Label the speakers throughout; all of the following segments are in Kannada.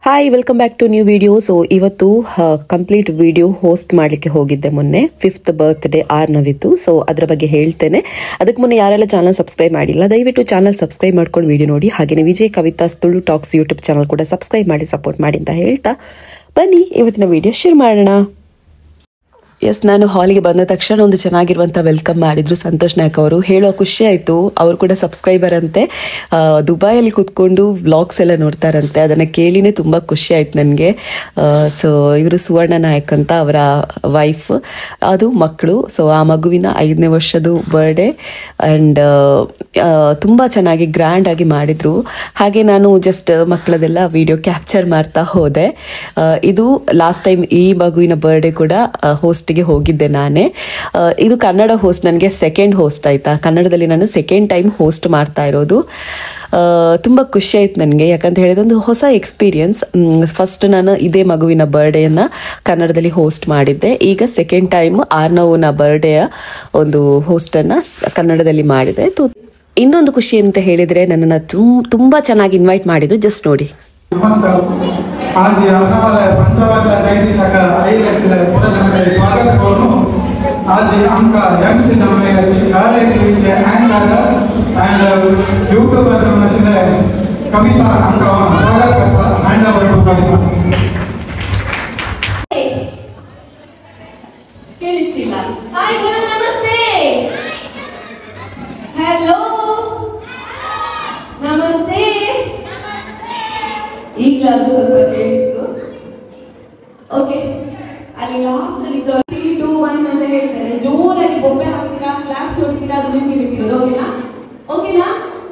Speaker 1: Hi welcome back to new video. So ಇವತ್ತು ಕಂಪ್ಲೀಟ್ ವಿಡಿಯೋ ಹೋಸ್ಟ್ ಮಾಡಲಿಕ್ಕೆ ಹೋಗಿದ್ದೆ ಮೊನ್ನೆ 5th ಬರ್ತ್ಡೇ ಆರ್ನವಿತ್ತು. ಸೊ ಅದರ ಬಗ್ಗೆ ಹೇಳ್ತೇನೆ. ಅದಕ್ಕೆ ಮುನ್ನೆ ಯಾರೆಲ್ಲ ಚಾನಲ್ ಸಬ್ಸ್ಕ್ರೈಬ್ ಮಾಡಿಲ್ಲ ದಯವಿಟ್ಟು ಚಾನಲ್ ಸಬ್ಸ್ಕ್ರೈಬ್ ಮಾಡ್ಕೊಂಡು ವಿಡಿಯೋ ನೋಡಿ. ಹಾಗೆಯೇ Vijay Kavitha's Tulu tax YouTube channel ಕೂಡ ಸಬ್ಸ್ಕ್ರೈಬ್ ಮಾಡಿ ಸಪೋರ್ಟ್ ಮಾಡಿ ಅಂತ ಹೇಳ್ತಾ ಬನ್ನಿ ಇವತ್ತಿನ ವಿಡಿಯೋ ಶುರು ಮಾಡೋಣ. ಎಸ್, ನಾನು ಹಾಲಿಗೆ ಬಂದ ತಕ್ಷಣ ಒಂದು ಚೆನ್ನಾಗಿರುವಂಥ ವೆಲ್ಕಮ್ ಮಾಡಿದ್ರು ಸಂತೋಷ್ ನಾಯಕ್ ಅವರು. ಹೇಳೋ ಖುಷಿ ಆಯಿತು. ಅವರು ಕೂಡ ಸಬ್ಸ್ಕ್ರೈಬರ್ ಅಂತೆ, ದುಬೈಯಲ್ಲಿ ಕೂತ್ಕೊಂಡು ವ್ಲಾಗ್ಸ್ ಎಲ್ಲ ನೋಡ್ತಾರಂತೆ. ಅದನ್ನು ಕೇಳಿನೇ ತುಂಬ ಖುಷಿ ಆಯ್ತು ನನಗೆ. ಸೊ ಇವರು ಸುವರ್ಣ ನಾಯಕ್ ಅಂತ ಅವರ ವೈಫ್, ಅದು ಮಕ್ಕಳು. ಸೊ ಆ ಮಗುವಿನ 5ನೇ ವರ್ಷದ ಬರ್ಡೇ ಆ್ಯಂಡ್ ತುಂಬ ಚೆನ್ನಾಗಿ ಗ್ರ್ಯಾಂಡಾಗಿ ಮಾಡಿದರು. ಹಾಗೆ ನಾನು ಜಸ್ಟ್ ಮಕ್ಕಳದೆಲ್ಲ ವಿಡಿಯೋ ಕ್ಯಾಪ್ಚರ್ ಮಾಡ್ತಾ ಹೋದೆ. ಇದು ಲಾಸ್ಟ್ ಟೈಮ್ ಈ ಮಗುವಿನ ಬರ್ಡೇ ಕೂಡ ಹೋಸ್ಟ್ ಹೋಗಿದ್ದೆ ನಾನೇ. ಇದು ಕನ್ನಡ ಹೋಸ್ಟ್, ನನಗೆ ಸೆಕೆಂಡ್ ಹೋಸ್ಟ್ ಆಯ್ತಾ. ಕನ್ನಡದಲ್ಲಿ ನಾನು ಸೆಕೆಂಡ್ ಟೈಮ್ ಹೋಸ್ಟ್ ಮಾಡ್ತಾ ಇರೋದು. ತುಂಬ ಖುಷಿ ಆಯ್ತು ನನಗೆ, ಯಾಕಂತ ಹೇಳಿದ್ರೆ ಒಂದು ಹೊಸ ಎಕ್ಸ್ಪೀರಿಯನ್ಸ್. ಫಸ್ಟ್ ನಾನು ಇದೇ ಮಗುವಿನ ಬರ್ಡೇಯನ್ನು ಕನ್ನಡದಲ್ಲಿ ಹೋಸ್ಟ್ ಮಾಡಿದ್ದೆ. ಈಗ ಸೆಕೆಂಡ್ ಟೈಮ್ ಆರ್ನವ್ನ ಬರ್ಡೇಯ ಒಂದು ಹೋಸ್ಟನ್ನು ಕನ್ನಡದಲ್ಲಿ ಮಾಡಿದೆ. ಇನ್ನೊಂದು ಖುಷಿ ಅಂತ ಹೇಳಿದರೆ ನನ್ನನ್ನು ತುಂಬ ಚೆನ್ನಾಗಿ ಇನ್ವೈಟ್ ಮಾಡಿದ್ದು. ಜಸ್ಟ್ ನೋಡಿ.
Speaker 2: आज पंचावत शाखा स्वागत करून आज आमका एमसी गाड्याचे अँकर अँड यूट्यूबर कविता आमका स्वागत करता. हँड ओवर टू कविता.
Speaker 3: हाय बोलो नमस्ते. हेलो नमस्ते. ಈಗಲಾದ್ರೂ ಸ್ವಲ್ಪ ಕೇಳಿಸ್ತು. ಓಕೆ, ಅಲ್ಲಿ ಲಾಸ್ಟ್ ಅಲ್ಲಿ 3, 2, 1 ಅಂತ ಹೇಳ್ತಾರೆ. ಜೋರಾಗಿ ಬೊಬ್ಬೆ ಹಾಕ್ತೀರಾ, ಕ್ಲಾಪ್ಸ್ ಹೊಡಿತೀರಾ, ಅದು ನಿಮಗೆ ಬಿಟ್ಟಿರೋದು. ಓಕೆನಾ? ಓಕೆನಾ?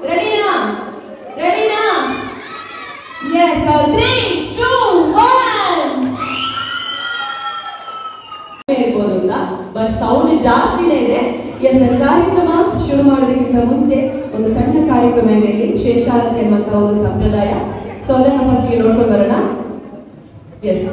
Speaker 3: ರೆಡಿನಾ? ರೆಡಿನಾ? ಎಸ್. 3, 2, 1 ಇರ್ಬೋದು ಅಂತ, ಬಟ್ ಸೌಂಡ್ ಜಾಸ್ತಿನೇ ಇದೆ. ಎಸ್, ಕಾರ್ಯಕ್ರಮ ಶುರು ಮಾಡೋದಕ್ಕಿಂತ ಮುಂಚೆ ಒಂದು ಸಣ್ಣ ಕಾರ್ಯಕ್ರಮ ಇದೆ ಇಲ್ಲಿ, ಶೇಷಾರತಿ ಎಂಬಂತ ಒಂದು ಸಂಪ್ರದಾಯ. ಸೊ ಅದನ್ನು ಫಸ್ಟ್ ನೋಡ್ಕೊಂಡು ಬರೋಣ. ಎಸ್,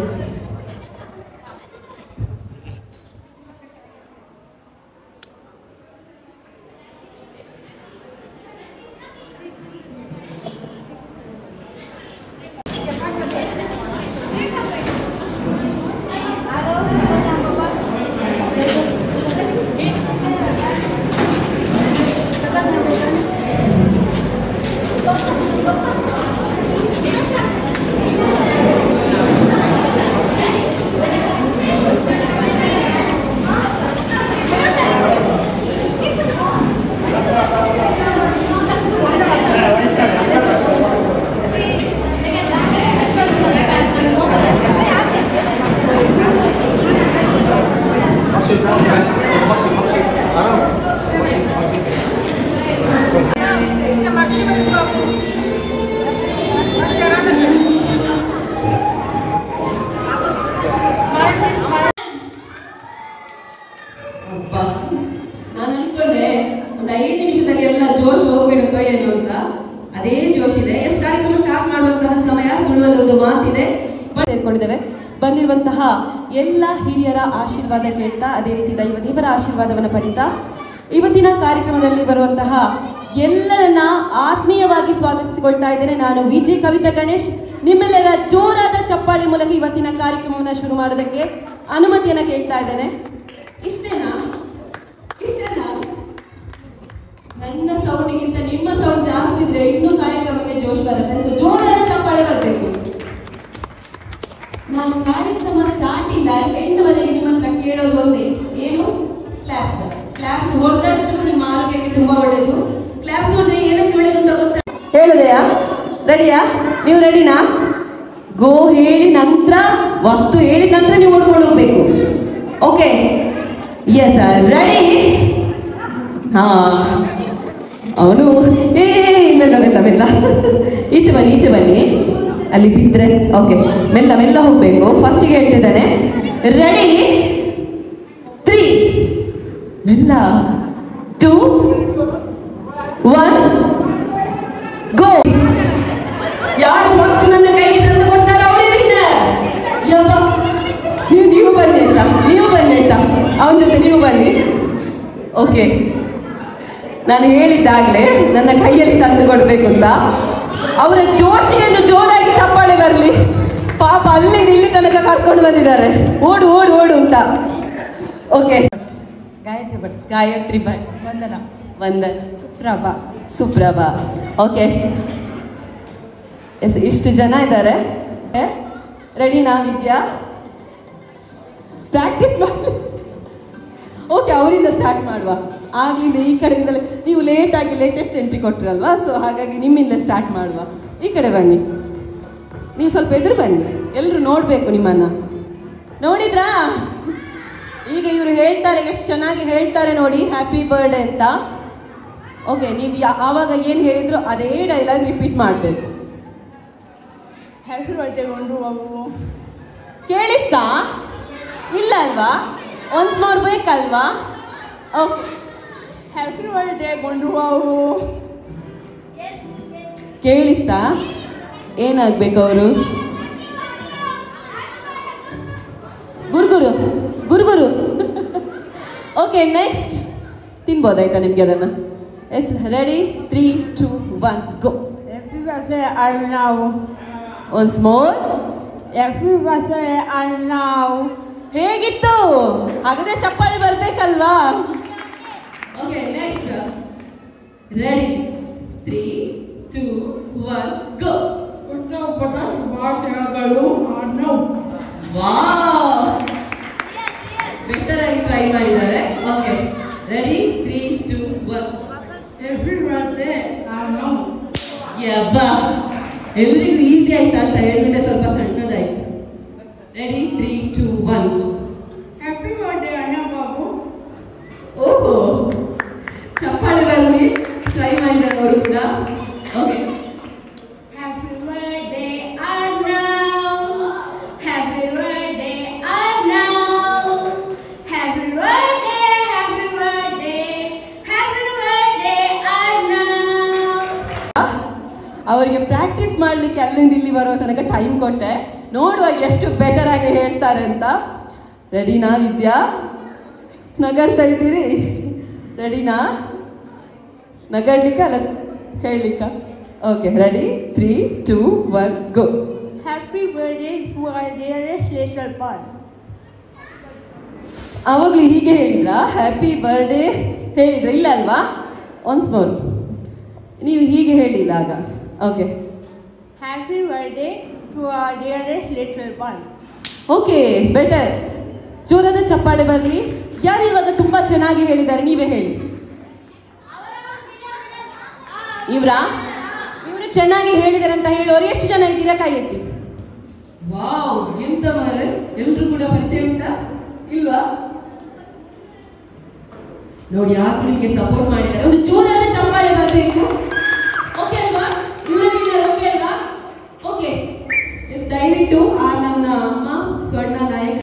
Speaker 3: ನಾನು ಅನ್ಕೊಂಡೆ ಒಂದು 5 ನಿಮಿಷದಲ್ಲಿ ಎಲ್ಲ ಜೋಶ್ ಹೋಗ್ಬಿಡುತ್ತೋ ಏನು ಅಂತ. ಅದೇ ಜೋಶ್ ಇದೆ. ಎಸ್, ಕಾರ್ಯಕ್ರಮ ಸ್ಟಾರ್ಟ್ ಮಾಡುವಂತಹ ಸಮಯ. ಒಂದು ಮಾತಿದೆ, ಸೇರ್ಕೊಂಡಿದ್ದೇವೆ. ಬಂದಿರುವಂತಹ ಎಲ್ಲ ಹಿರಿಯರ ಆಶೀರ್ವಾದ ಕೇಳ್ತಾ, ಅದೇ ರೀತಿ ದೇವರ ಆಶೀರ್ವಾದವನ್ನು ಪಡಿತಾ ಇವತ್ತಿನ ಕಾರ್ಯಕ್ರಮದಲ್ಲಿ ಬರುವಂತಹ ಎಲ್ಲರನ್ನ ಆತ್ಮೀಯವಾಗಿ ಸ್ವಾಗತಿಸಿಕೊಳ್ತಾ ಇದ್ದೇನೆ. ನಾನು ವಿಜಯ್ ಕವಿತಾ ಗಣೇಶ್. ನಿಮ್ಮೆಲ್ಲರ ಜೋರಾದ ಚಪ್ಪಾಳಿ ಮೂಲಕ ಇವತ್ತಿನ ಕಾರ್ಯಕ್ರಮವನ್ನು ಶುರು ಮಾಡೋದಕ್ಕೆ ಅನುಮತಿಯನ್ನ ಕೇಳ್ತಾ ಇದ್ದೇನೆ. ಇಷ್ಟೇನಾ? ಇಷ್ಟೇನಾ? ನನ್ನ ಸೌಂಡ್ಗಿಂತ ನಿಮ್ಮ ಸೌಂಡ್ ಜಾಸ್ತಿ ಇದ್ರೆ ಇನ್ನೂ ಕಾರ್ಯಕ್ರಮಕ್ಕೆ ಜೋಶ್ ಬರುತ್ತೆ. ಸೊ ಜೋರಾದ ಚಪ್ಪಾಳೆ ಬರಬೇಕು. ನಾನು ಕಾರ್ಯಕ್ರಮ ಸ್ಟಾರ್ಟ್ ಇಂದ ಎಂಡ್ವರೆಗೆ ನಿಮ್ಮ ಹತ್ರ ಕೇಳೋದು ಒಂದೇ, ಏನು? ಕ್ಲಾಪ್ಸ್. ಕ್ಲಾಪ್ಸ್ ಹೊಡೆದಷ್ಟು ನಿಮ್ಮ ಆರೋಗ್ಯಕ್ಕೆ ತುಂಬಾ ಒಳ್ಳೆಯದು. ಕ್ಲಾಪ್ಸ್ ನೋಡ್ರೆ ಏನಕ್ಕೆ ಒಳ್ಳೆಯದು ಅಂತ ಗೊತ್ತಾ? ಹೇಳುದೆಯಾ? ರೆಡಿಯಾ? ನೀವು ರೆಡಿನಾ? ಗೋ ಹೇಳಿ ನಂತರ, ವಸ್ತು ಹೇಳಿದ ನಂತರ ನೀವು ಓಡ್ಕೊಂಡು ಹೋಗ್ಬೇಕು. Okay, yes, ready? ಹಾ, ಅವನು ಮೆಲ್ಲ ಮೆಲ್ಲ ಮೆಲ್ಲ ಈಚೆ ಬನ್ನಿ, ಈಚೆ ಬನ್ನಿ. ಅಲ್ಲಿ ಬಿದ್ದರೆ ಓಕೆ, ಮೆಲ್ಲ ಮೆಲ್ಲ ಹೋಗ್ಬೇಕು. ಫಸ್ಟಿಗೆ ಹೇಳ್ತಿದ್ದಾನೆ. ರೆಡಿ? 3, ಮೆಲ್ಲ, 2, 1 ಗೋ. ಯಾರು ಫಸ್ಟ್ ನನ್ನ ಕೈಗೆ ತಂದು ಕೊಡ್ತಾರ ಅವರೇ ವಿನ್ನರ್. ನೀವು ಬನ್ನಿ ಆಯ್ತಾ, ನೀವು ಬನ್ನಿ ಆಯ್ತಾ, ಅವನ ಜೊತೆ ನೀವು ಬನ್ನಿ. ಓಕೆ, ನಾನು ಹೇಳಿದ್ದಾಗಲೇ ನನ್ನ ಕೈಯಲ್ಲಿ ತಂದು ಕೊಡಬೇಕು ಅಂತ. ಅವರ ಜೋಶಿಗೆ ಜೋರಾಗಿ ಚಪ್ಪಾಳೆ ಬರಲಿ. ಎಲ್ಲ ಕರ್ಕೊಂಡು ಬಂದಿದ್ದಾರೆ, ಓಡು ಓಡು ಓಡು ಅಂತ. ಓಕೆ,
Speaker 4: ಗಾಯತ್ರಿ ಭಟ್,
Speaker 3: ಗಾಯತ್ರಿ ಭಟ್,
Speaker 4: ವಂದನ,
Speaker 3: ವಂದನ,
Speaker 4: ಸುಪ್ರಭಾ,
Speaker 3: ಸುಪ್ರಭಾ. ಓಕೆ, ಇಷ್ಟು ಜನ ಇದ್ದಾರೆ. ರೆಡಿನಾ ವಿದ್ಯಾ? ಪ್ರಾಕ್ಟೀಸ್ ಮಾಡಿ. ಓಕೆ, ಅವರಿಂದ ಸ್ಟಾರ್ಟ್ ಮಾಡುವ. ಆಗ್ಲಿಂದ ಈ ಕಡೆಯಿಂದಲೇ, ನೀವು ಲೇಟಾಗಿ ಲೇಟೆಸ್ಟ್ ಎಂಟ್ರಿ ಕೊಟ್ಟಿರಲ್ವಾ, ಸೊ ಹಾಗಾಗಿ ನಿಮ್ಮಿಂದಲೇ ಸ್ಟಾರ್ಟ್ ಮಾಡುವ. ಈ ಕಡೆ ಬನ್ನಿ, ನೀವು ಸ್ವಲ್ಪ ಎದುರು ಬನ್ನಿ, ಎಲ್ಲರೂ ನೋಡಬೇಕು ನಿಮ್ಮನ್ನ. ನೋಡಿದ್ರಾ? ಈಗ ಇವರು ಹೇಳ್ತಾರೆ, ಎಷ್ಟು ಚೆನ್ನಾಗಿ ಹೇಳ್ತಾರೆ ನೋಡಿ, ಹ್ಯಾಪಿ ಬರ್ಡೇ ಅಂತ. ಓಕೆ, ನೀವು ಆವಾಗ ಏನು ಹೇಳಿದ್ರು ಅದೇ ಡೈಲಾಗ್ ರಿಪೀಟ್ ಮಾಡಬೇಕು.
Speaker 4: ಹ್ಯಾಪಿ ಬರ್ಡೇ ಗೊಂಡು ಬಾಬು.
Speaker 3: ಕೇಳಿಸ್ತಾ? ಇಲ್ಲ ಅಲ್ವಾ? ಒನ್ಸ್ ಮೋರ್ ಬೇಕಲ್ವಾ? ಓಕೆ,
Speaker 4: ಹ್ಯಾಪಿ ಬರ್ಡೇ ಗೊಂಡು ಬಾಬು.
Speaker 3: ಕೇಳಿಸ್ತಾ? ಏನಾಗ್ಬೇಕು ಅವರು? ಗುರುಗುರು ಗುರುಗುರು. ಓಕೆ, ನೆಕ್ಸ್ಟ್ ತಿನ್ಬೋದಾಯ್ತಾ ನಿಮ್ಗೆ ಅದನ್ನ? Yes, ready, 3, 2, 1 go.
Speaker 4: Happy birthday Arnav.
Speaker 3: Once more.
Speaker 4: Happy birthday Arnav.
Speaker 3: ಹೇಗಿತ್ತು? ಹಾಗಾದ್ರೆ ಚಪ್ಪಾಳೆ ಬರ್ಬೇಕಲ್ವಾ? Okay, next ready, 3, 2, 1 go. Wow, better ಆಗಿ ಟ್ರೈ ಮಾಡಿದ್ದಾರೆ. Okay, ready, 3, 2, 1.
Speaker 4: Happy birthday Arnav.
Speaker 3: ಯಬ್ಬಾ, ಎಲ್ರಿಗೂ ಈಸಿ ಆಯ್ತಾ ಅಂತ ಹೇಳ್ಬಿಟ್ಟೆ, ಸ್ವಲ್ಪ ಸಣ್ಣದಾಯ್ತು. Ready, 3, 2, 1.
Speaker 4: Happy birthday Arnav Babu.
Speaker 3: ಓಹೋ, ಚಪ್ಪಾಳೆ ಬರಲಿ ಟ್ರೈ ಮಾಡಿದ್ದಾರೆ ಅವರು ಕೂಡ. Okay,
Speaker 4: happy birthday Arnav. Happy birthday Arnav. Happy birthday, happy birthday, happy birthday Arnav.
Speaker 3: ಅವರಿಗೆ ಪ್ರಾಕ್ಟೀಸ್ ಮಾಡ್ಲಿಕ್ಕೆ ಅಲ್ಲಿಂದ ಇಲ್ಲಿ ಬರೋ ತನಕ ಟೈಮ್ ಕೊಟ್ಟೆ, ನೋಡುವ ಎಷ್ಟು ಬೆಟರ್ ಆಗಿ ಹೇಳ್ತಾರೆ ಅಂತ. ರೆಡಿನಾ ವಿದ್ಯಾ? ನಗಾಡ್ತಾ ಇದ್ದೀರಿ? ರೆಡಿನಾ? ನಗಾಡ್ಲಿಕ್ಕ ಅಲ್ಲ ಹೇಳಲಿಕ್ಕ? Okay, ready, 3, 2, 1 go.
Speaker 4: Happy birthday to our dearest little Paul.
Speaker 3: ಅವಾಗ್ಲೂ ಹೀಗೆ ಹೇಳಿದ್ರ? ಹ್ಯಾಪಿ ಬರ್ಡೇ ಹೇಳಿದ್ರ? ಇಲ್ಲ ಅಲ್ವಾ? ಒನ್ಸ್ ಮೋರ್, ನೀವು ಹೀಗೆ ಹೇಳಿಲ್ಲ ಆಗ. Okay,
Speaker 4: Happy birthday to our dearest little Paul.
Speaker 3: Okay, better. ಜೋರಾದ ಚಪ್ಪಾಳೆ ಬರಲಿ. ಯಾರು ಇವಾಗ ತುಂಬಾ ಚೆನ್ನಾಗಿ ಹೇಳಿದ್ದಾರೆ? ನೀವೇ ಹೇಳಿ. ಇವ್ರಾ? ಇವರು ಚೆನ್ನಾಗಿ ಹೇಳಿದ್ದಾರೆ ಅಂತ ಹೇಳೋರು ಎಷ್ಟು ಜನ ಇದ್ದೀರಾ? ಕೈ ಎತ್ತಿ. ವಾವ್, ಎಂತ ಮಾರ, ಎಲ್ರು ಕೂಡ ಪರಿಚಯ ಉಂಟಾ? ಇಲ್ವಾ? ನೋಡಿ, ಯಾರು ನಿಮ್ಗೆ ಸಪೋರ್ಟ್ ಮಾಡಿದ್ದಾರೆ. ಒಂದು ಜೋರಾದ ಚಪ್ಪಾಳೆ ಬರಬೇಕು. ಓಕೆ ಅಲ್ವಾ? ಇವರ ಓಕೆ ಅಲ್ವಾ? ಓಕೆ, ದಯವಿಟ್ಟು ಆ ನನ್ನ ಅಮ್ಮ ಸ್ವರ್ಣ ನಾಯಕ್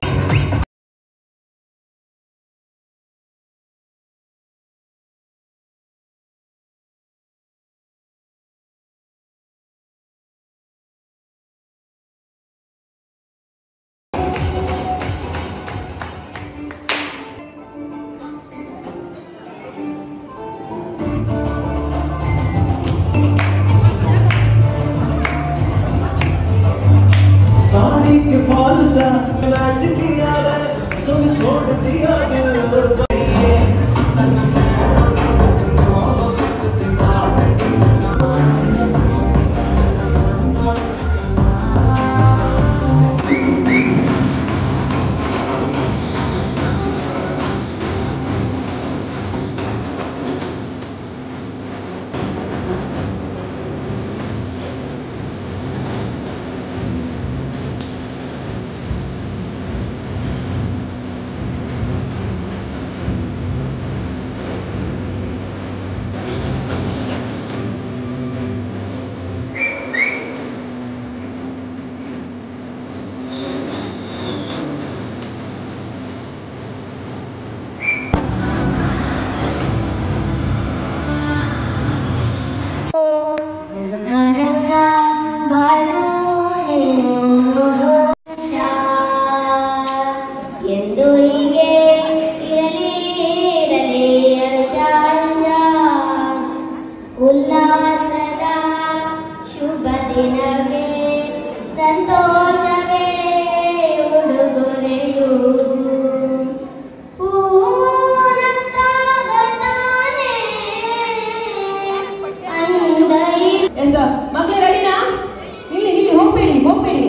Speaker 5: के फॉल सा नाच दिया तुम छोड़ दिया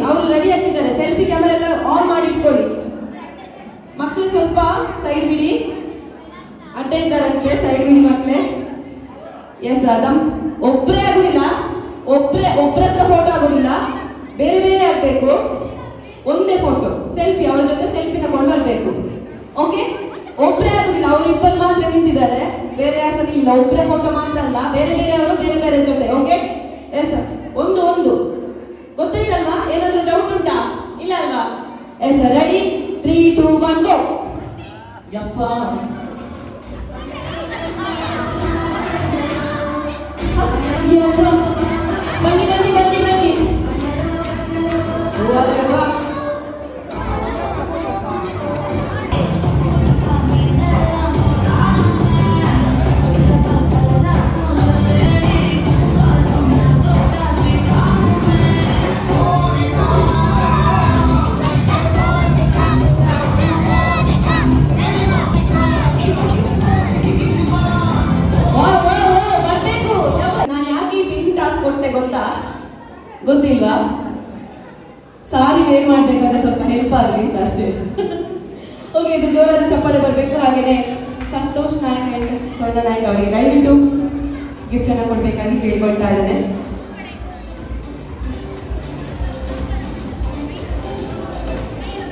Speaker 3: ಅವರು ರೆಡಿ ಆಗ್ತಿದ್ದಾರೆ. ಸೆಲ್ಫಿ ಕ್ಯಾಮೆರಾ ಎಲ್ಲ ಆನ್ ಮಾಡಿ ಇಟ್ಕೊಳ್ಳಿ. ಮಕ್ಕಳು ಸ್ವಲ್ಪ ಸೈಡ್ ಬಿಡಿ, ಅಟೆಂಡರ್ ಸೈಡ್ ಬಿಡಿ ಮಕ್ಕಳೇ. ಎಸ್, ಒಬ್ಬರೇ ಆಗುದಿಲ್ಲ, ಒಬ್ಬರತ್ರ ಫೋಟೋ ಆಗುದಿಲ್ಲ, ಬೇರೆ ಬೇರೆ ಆಗ್ಬೇಕು. ಒಂದೇ ಫೋಟೋ ಸೆಲ್ಫಿ, ಅವ್ರ ಜೊತೆ ಸೆಲ್ಫಿ ತಗೊಂಡು ಬರ್ಬೇಕು. ಓಕೆ, ಒಬ್ಬರೇ ಆಗುದಿಲ್ಲ, ಅವ್ರು ಇಬ್ಬರು ಮಾತ್ರ ನಿಂತಿದ್ದಾರೆ, ಬೇರೆ ಯಾರು ಇಲ್ಲ. ಒಬ್ಬರೇ ಫೋಟೋ ಮಾತ್ರ ಅಲ್ಲ, ಬೇರೆ ಬೇರೆ ಅವರು ಬೇರೆ ಬೇರೆ ಜೊತೆ. ಓಕೆ, ಎಸ್, ಒಂದು ಗೊತ್ತಾಯ್ತಲ್ವಾ? ಏನಾದ್ರು ಡೌಟ್ ಉಂಟಾ? ಇಲ್ಲ ಅಲ್ವಾ? ಎಸ್, ರೆಡಿ, 3, 2, 1 ಗೋ. ಯಪ್ಪ, ಬನ್ನಿ ಬನ್ನಿ ಬನ್ನಿ ಬನ್ನಿ. ಗೊತ್ತಿಲ್ವಾ? ಸಾರಿ ವೇರ್ ಮಾಡ್ಬೇಕಾದ್ರೆ ಸ್ವಲ್ಪ ಹೆಲ್ಪ್ ಆಗಲಿ ಅಂತ ಅಷ್ಟೇ. ಓಕೆ, ಇದು ಜೋರಾದ ಚಪ್ಪಾಳೆ ಬರಬೇಕು. ಹಾಗೇನೆ ಸಂತೋಷ್ ನಾಯಕ್ ಅಂಡ್ ಸ್ವರ್ಣ ನಾಯಕ್ ಅವರಿಗೆ ದಯವಿಟ್ಟು ಗಿಫ್ಟ್ ಅನ್ನ ಕೊಡ್ಬೇಕಾಗಿ ಕೇಳ್ಕೊಳ್ತಾ ಇದ್ದೇನೆ.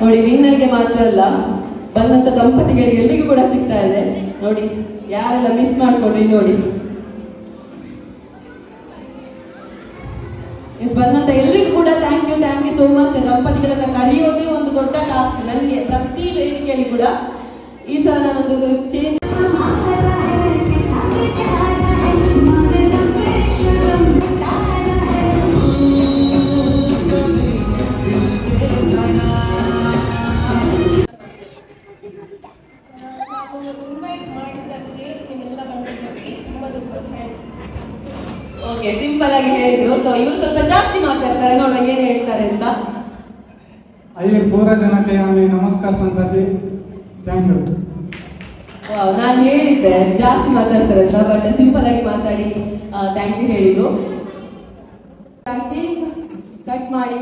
Speaker 3: ನೋಡಿ, ವಿನ್ನರ್ಗೆ ಮಾತ್ರ ಅಲ್ಲ, ಬಂದಂತ ದಂಪತಿಗಳಿಗೆ ಎಲ್ಲಿಗೂ ಕೂಡ ಸಿಗ್ತಾ ಇದೆ. ನೋಡಿ, ಯಾರೆಲ್ಲ ಮಿಸ್ ಮಾಡ್ಕೊಂಡ್ರಿ ನೋಡಿ. ಬಂದಂತ ಎಲ್ರಿಗೂ ಕೂಡ ಥ್ಯಾಂಕ್ ಯು ಸೋ ಮಚ್. ದಂಪತಿಗಳನ್ನ ಕರೆಯೋದೇ ಒಂದು ದೊಡ್ಡ ಟಾಸ್ಕ್ ನನಗೆ. ಪ್ರತಿ ವೇದಿಕೆಯಲ್ಲಿ ಕೂಡ ಈ ಸಲ ನಾನೊಂದು ಚೇಂಜ್ ಓಕೆ, ಸಿಂಪಲ್ ಆಗಿ ಹೇಳಿದ್ರು. ಸೊ ಇವರು ಸ್ವಲ್ಪ ಜಾಸ್ತಿ ಮಾತಾಡ್ತಾರೆ, ನೋಡುವ ಏನ್ ಹೇಳ್ತಾರೆ ಅಂತ.
Speaker 2: ಅಯ್ಯರ್ ಪೂರ ಜನಕ್ಕೆ ನಮಸ್ಕಾರ ಸಂತಾಜಿ, ಥ್ಯಾಂಕ್ ಯು.
Speaker 3: ನಾನು ಹೇಳಿದ್ದೆ ಜಾಸ್ತಿ ಮಾತಾಡ್ತಾರೆ ಅಂತ, ಬಟ್ ಸಿಂಪಲ್ ಆಗಿ ಮಾತಾಡಿ ಥ್ಯಾಂಕ್ ಯು ಹೇಳಿದ್ರು. ಕಟ್ ಮಾಡಿ